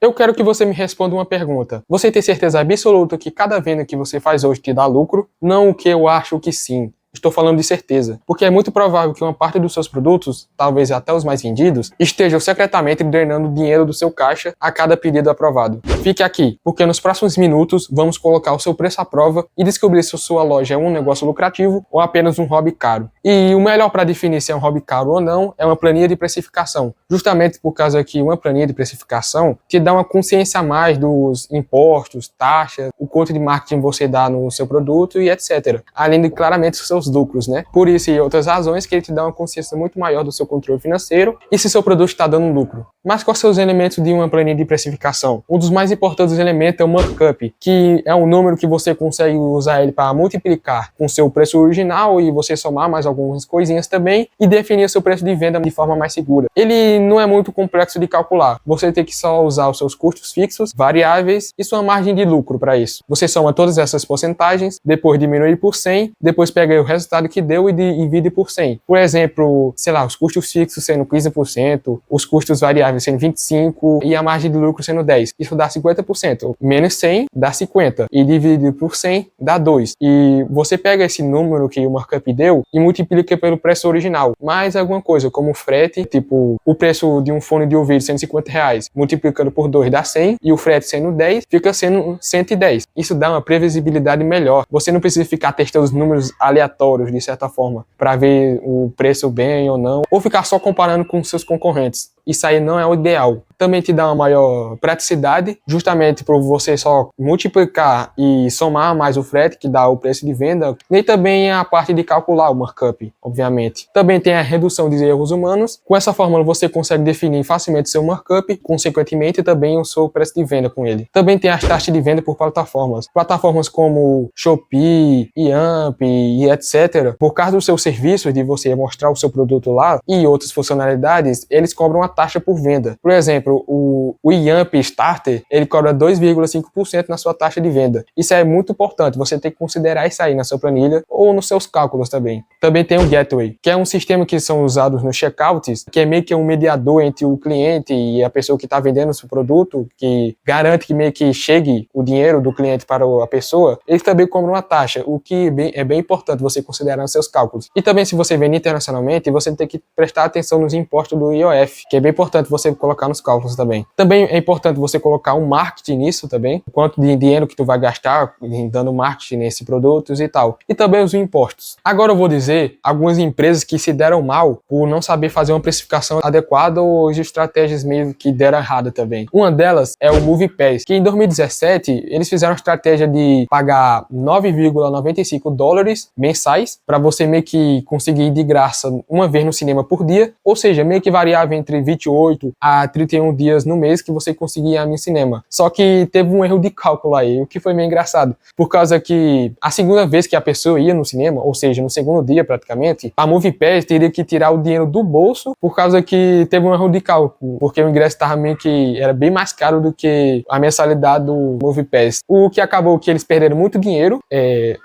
Eu quero que você me responda uma pergunta. Você tem certeza absoluta que cada venda que você faz hoje te dá lucro? Não o que eu acho que sim. Estou falando de certeza, porque é muito provável que uma parte dos seus produtos, talvez até os mais vendidos, estejam secretamente drenando dinheiro do seu caixa a cada pedido aprovado. Fique aqui, porque nos próximos minutos vamos colocar o seu preço à prova e descobrir se a sua loja é um negócio lucrativo ou apenas um hobby caro. E o melhor para definir se é um hobby caro ou não é uma planilha de precificação, justamente por causa que uma planilha de precificação te dá uma consciência a mais dos impostos, taxas, o quanto de marketing você dá no seu produto e etc. Além de claramente os seus lucros, né? Por isso e outras razões que ele te dá uma consciência muito maior do seu controle financeiro e se seu produto está dando lucro. Mas quais são os elementos de uma planilha de precificação? Um dos mais importantes elementos é o markup, que é um número que você consegue usar ele para multiplicar com o seu preço original e você somar mais algumas coisinhas também e definir o seu preço de venda de forma mais segura. Ele não é muito complexo de calcular. Você tem que só usar os seus custos fixos, variáveis e sua margem de lucro para isso. Você soma todas essas porcentagens, depois diminui por 100, depois pega o resultado que deu e divide por 100. Por exemplo, sei lá, os custos fixos sendo 15%, os custos variáveis sendo 25% e a margem de lucro sendo 10%. Isso dá 50%. Menos 100 dá 50%. E dividido por 100 dá 2%. E você pega esse número que o markup deu e multiplica pelo preço original. Mais alguma coisa, como o frete, tipo o preço de um fone de ouvido sendo R$50, multiplicando por 2 dá 100 e o frete sendo 10, fica sendo 110. Isso dá uma previsibilidade melhor. Você não precisa ficar testando os números aleatórios, de certa forma, para ver o preço bem ou não, ou ficar só comparando com seus concorrentes. Isso aí não é o ideal. Também te dá uma maior praticidade, justamente por você só multiplicar e somar mais o frete, que dá o preço de venda, nem também a parte de calcular o markup, obviamente. Também tem a redução de erros humanos. Com essa fórmula você consegue definir facilmente seu markup, consequentemente também o seu preço de venda com ele. Também tem as taxas de venda por plataformas. Plataformas como Shopee, Yamp e etc. Por causa dos seus serviços, de você mostrar o seu produto lá e outras funcionalidades, eles cobram uma taxa por venda. Por exemplo, o Yamp Starter, ele cobra 2,5% na sua taxa de venda. Isso é muito importante, você tem que considerar isso aí na sua planilha ou nos seus cálculos também. Também tem o Gateway, que é um sistema que são usados nos checkouts, que é meio que um mediador entre o cliente e a pessoa que está vendendo o seu produto, que garante que meio que chegue o dinheiro do cliente para a pessoa. Eles também cobram uma taxa, o que é bem importante você considerar nos seus cálculos. E também se você vende internacionalmente, você tem que prestar atenção nos impostos do IOF, que é bem importante você colocar nos cálculos também. Também é importante você colocar um marketing nisso também, quanto de dinheiro que tu vai gastar dando marketing nesses produtos e tal. E também os impostos. Agora eu vou dizer algumas empresas que se deram mal por não saber fazer uma precificação adequada ou de estratégias meio que deram errada também. Uma delas é o MoviePass, que em 2017 eles fizeram a estratégia de pagar $9,95 mensais para você meio que conseguir ir de graça uma vez no cinema por dia, ou seja, meio que variava entre 28 a 31 dias no mês que você conseguia ir no cinema. Só que teve um erro de cálculo aí, o que foi meio engraçado, por causa que a segunda vez que a pessoa ia no cinema, ou seja, no segundo dia praticamente, a MoviePass teria que tirar o dinheiro do bolso, por causa que teve um erro de cálculo, porque o ingresso estava meio que era bem mais caro do que a mensalidade do MoviePass. O que acabou que eles perderam muito dinheiro.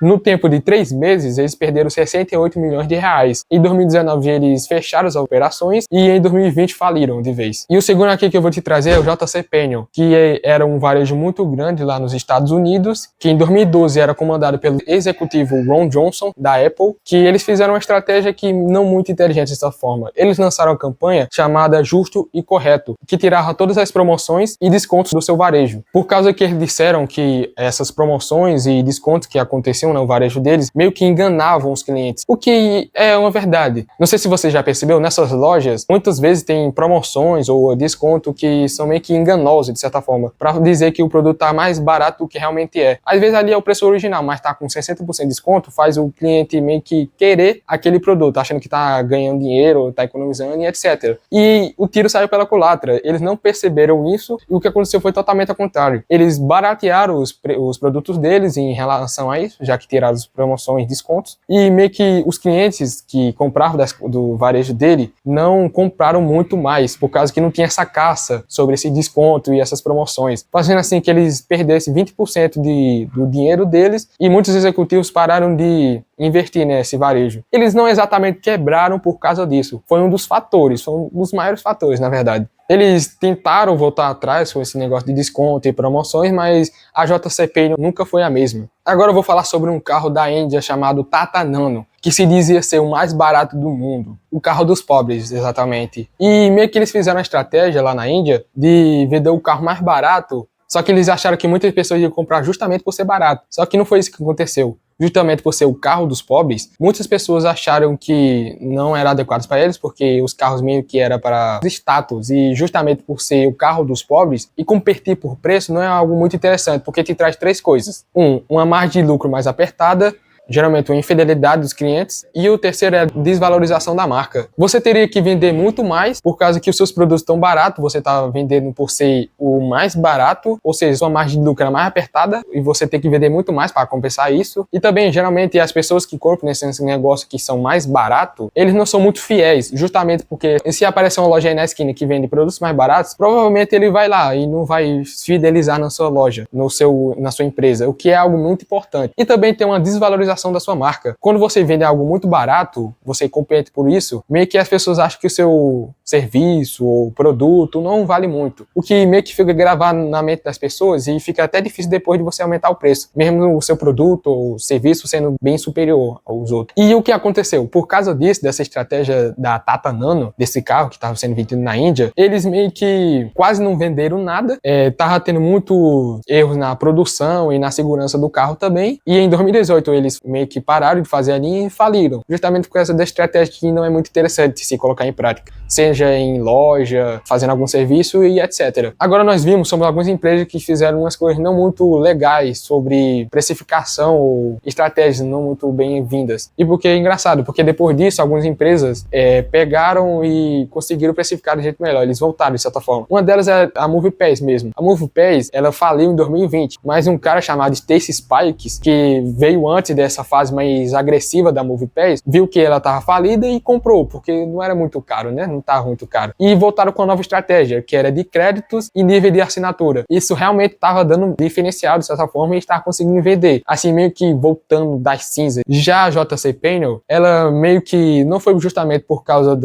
No tempo de 3 meses, eles perderam R$68 milhões. Em 2019 eles fecharam as operações e em 2020 faliram de vez. E o segundo aqui que eu vou te trazer é o JC Penney, que era um varejo muito grande lá nos Estados Unidos, que em 2012 era comandado pelo executivo Ron Johnson, da Apple, que eles fizeram uma estratégia que não muito inteligente dessa forma. Eles lançaram uma campanha chamada Justo e Correto, que tirava todas as promoções e descontos do seu varejo. Por causa que eles disseram que essas promoções e descontos que aconteciam no varejo deles meio que enganavam os clientes, o que é uma verdade. Não sei se você já percebeu, nessas lojas, muitas vezes tem promoções ou desconto que são meio que enganosos, de certa forma, para dizer que o produto tá mais barato do que realmente é. Às vezes ali é o preço original, mas tá com 60% de desconto, faz o cliente meio que querer aquele produto, achando que tá ganhando dinheiro, tá economizando e etc. E o tiro saiu pela culatra. Eles não perceberam isso e o que aconteceu foi totalmente ao contrário. Eles baratearam os produtos deles em relação a isso, já que tiraram as promoções e descontos, e meio que os clientes que compravam do varejo dele não compraram muito mais, por causa que não tinha essa caça sobre esse desconto e essas promoções, fazendo assim que eles perdessem 20% do dinheiro deles, e muitos executivos pararam de investir nesse varejo. Eles não exatamente quebraram por causa disso, foi um dos fatores, foi um dos maiores fatores, na verdade. Eles tentaram voltar atrás com esse negócio de desconto e promoções, mas a JCPenney nunca foi a mesma. Agora eu vou falar sobre um carro da Índia chamado Tata Nano, que se dizia ser o mais barato do mundo. O carro dos pobres, exatamente. E meio que eles fizeram a estratégia lá na Índia de vender o carro mais barato, só que eles acharam que muitas pessoas iam comprar justamente por ser barato. Só que não foi isso que aconteceu. Justamente por ser o carro dos pobres, muitas pessoas acharam que não era adequado para eles, porque os carros meio que era para status, e justamente por ser o carro dos pobres, e competir por preço não é algo muito interessante, porque te traz 3 coisas. Uma margem de lucro mais apertada, geralmente uma infidelidade dos clientes, e o terceiro é a desvalorização da marca. Você teria que vender muito mais por causa que os seus produtos estão baratos, você está vendendo por ser o mais barato, ou seja, sua margem de lucro é mais apertada e você tem que vender muito mais para compensar isso. E também, geralmente, as pessoas que compram nesse negócio que são mais baratos, eles não são muito fiéis, justamente porque se aparecer uma loja aí na esquina que vende produtos mais baratos, provavelmente ele vai lá e não vai fidelizar na sua loja, na sua empresa, o que é algo muito importante. E também tem uma desvalorização da sua marca. Quando você vende algo muito barato, você compete por isso, meio que as pessoas acham que o seu serviço ou produto não vale muito. O que meio que fica gravado na mente das pessoas e fica até difícil depois de você aumentar o preço, mesmo o seu produto ou serviço sendo bem superior aos outros. E o que aconteceu? Por causa disso, dessa estratégia da Tata Nano, desse carro que estava sendo vendido na Índia, eles meio que quase não venderam nada, tava tendo muito erros na produção e na segurança do carro também, e em 2018 eles meio que pararam de fazer ali e faliram, justamente por causa da estratégia que não é muito interessante se colocar em prática, seja em loja, fazendo algum serviço e etc. Agora nós vimos sobre algumas empresas que fizeram umas coisas não muito legais sobre precificação ou estratégias não muito bem-vindas. E porque é engraçado, porque depois disso algumas empresas pegaram e conseguiram precificar de jeito melhor, eles voltaram de certa forma. Uma delas é a MoviePass mesmo. A MoviePass, ela faliu em 2020, mas um cara chamado Stacy Spikes, que veio antes dessa fase mais agressiva da MoviePass, viu que ela estava falida e comprou, porque não era muito caro, né? Não estava muito caro. E voltaram com a nova estratégia, que era de créditos e nível de assinatura. Isso realmente estava dando diferencial de certa forma e estava conseguindo vender. Assim, meio que voltando das cinzas. Já a JCPenney, ela meio que não foi justamente por causa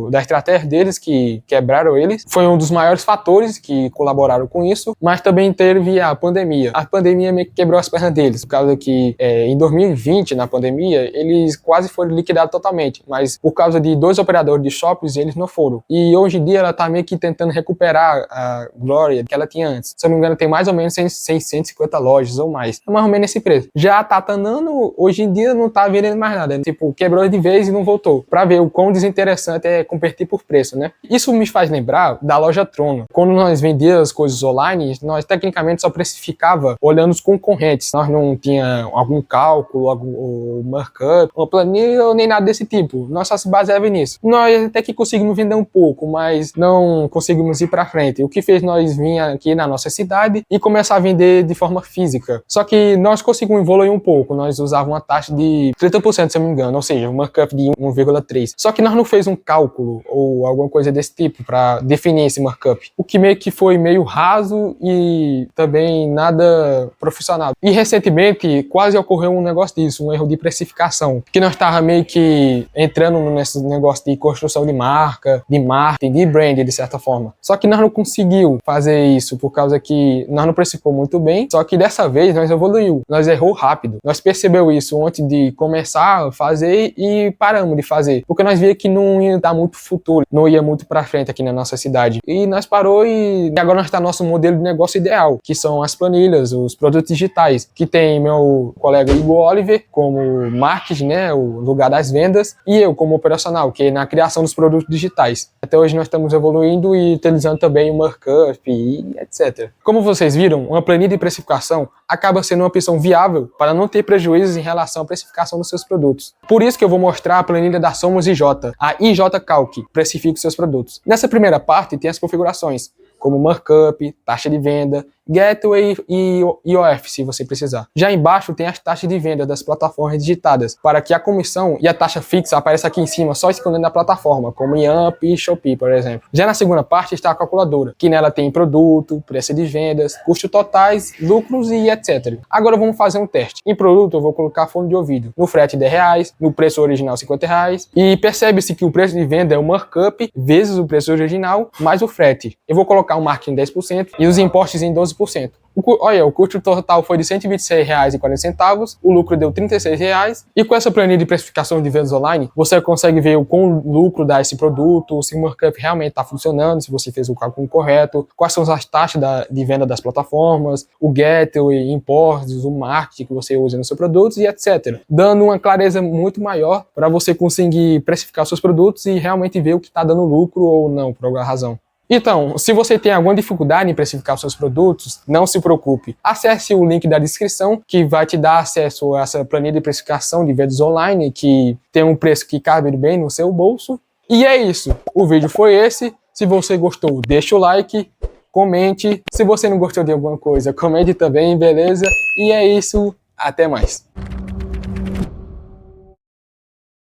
da estratégia deles que quebraram eles. Foi um dos maiores fatores que colaboraram com isso, mas também teve a pandemia. A pandemia meio que quebrou as pernas deles, por causa que em 2020, na pandemia, eles quase foram liquidados totalmente, mas por causa de 2 operadores de shoppings, eles não foram. E hoje em dia ela tá meio que tentando recuperar a glória que ela tinha antes. Se eu não me engano, tem mais ou menos 650 lojas ou mais. É mais ou menos esse preço. Já a Tata Nano, hoje em dia, não tá vendendo mais nada. Tipo, quebrou de vez e não voltou. Pra ver o quão desinteressante é competir por preço, né? Isso me faz lembrar da loja Trono. Quando nós vendíamos as coisas online, nós tecnicamente só precificava olhando os concorrentes. Nós não tinha algum cálculo, algum markup, uma planilha ou nem nada desse tipo. Nós só se baseava nisso. Nós até que conseguimos vender um pouco, mas não conseguimos ir pra frente. O que fez nós vir aqui na nossa cidade e começar a vender de forma física. Só que nós conseguimos evoluir um pouco. Nós usávamos uma taxa de 30%, se eu não me engano, ou seja, um markup de 1,3. Só que nós não fez um cálculo ou alguma coisa desse tipo para definir esse markup. O que meio que foi meio raso e também nada profissional. E recentemente quase ocorreu um negócio disso, um erro de precificação, que nós estávamos meio que entrando nesse negócio de construção de marca, de marketing, de brand, de certa forma. Só que nós não conseguimos fazer isso por causa que nós não precificou muito bem, só que dessa vez nós evoluiu, nós errou rápido. Nós percebeu isso antes de começar a fazer e paramos de fazer, porque nós via que não ia dar muito futuro, não ia muito pra frente aqui na nossa cidade. E nós parou e agora nós está nosso modelo de negócio ideal, que são as planilhas, os produtos digitais, que tem meu colega Igor Oliver como marketing, né, o lugar das vendas, e eu como operacional, que é na criação dos produtos digitais. Até hoje nós estamos evoluindo e utilizando também o markup e etc. Como vocês viram, uma planilha de precificação acaba sendo uma opção viável para não ter prejuízos em relação à precificação dos seus produtos. Por isso que eu vou mostrar a planilha da Somos IJ, a IJ Calc, precifica os seus produtos. Nessa primeira parte tem as configurações. como markup, taxa de venda, gateway e IOF, se você precisar. Já embaixo tem as taxas de venda das plataformas digitadas, para que a comissão e a taxa fixa apareça aqui em cima, só escondendo a plataforma, como Yamp e Shopee, por exemplo. Já na segunda parte está a calculadora, que nela tem produto, preço de vendas, custos totais, lucros e etc. Agora vamos fazer um teste. Em produto eu vou colocar fone de ouvido, no frete R$10, no preço original R$50, e percebe-se que o preço de venda é o markup vezes o preço original mais o frete. Eu vou colocar o marketing em 10% e os impostos em 12%. Olha, o custo total foi de R$126,40, o lucro deu R$36, e com essa planilha de precificação de vendas online, você consegue ver o quão lucro dá esse produto, se o markup realmente está funcionando, se você fez o cálculo correto, quais são as taxas de venda das plataformas, o gateway, impostos, o marketing que você usa no seu produto e etc. Dando uma clareza muito maior para você conseguir precificar seus produtos e realmente ver o que está dando lucro ou não, por alguma razão. Então, se você tem alguma dificuldade em precificar os seus produtos, não se preocupe. Acesse o link da descrição, que vai te dar acesso a essa planilha de precificação de vendas online, que tem um preço que cabe bem no seu bolso. E é isso. O vídeo foi esse. Se você gostou, deixa o like, comente. Se você não gostou de alguma coisa, comente também, beleza? E é isso. Até mais.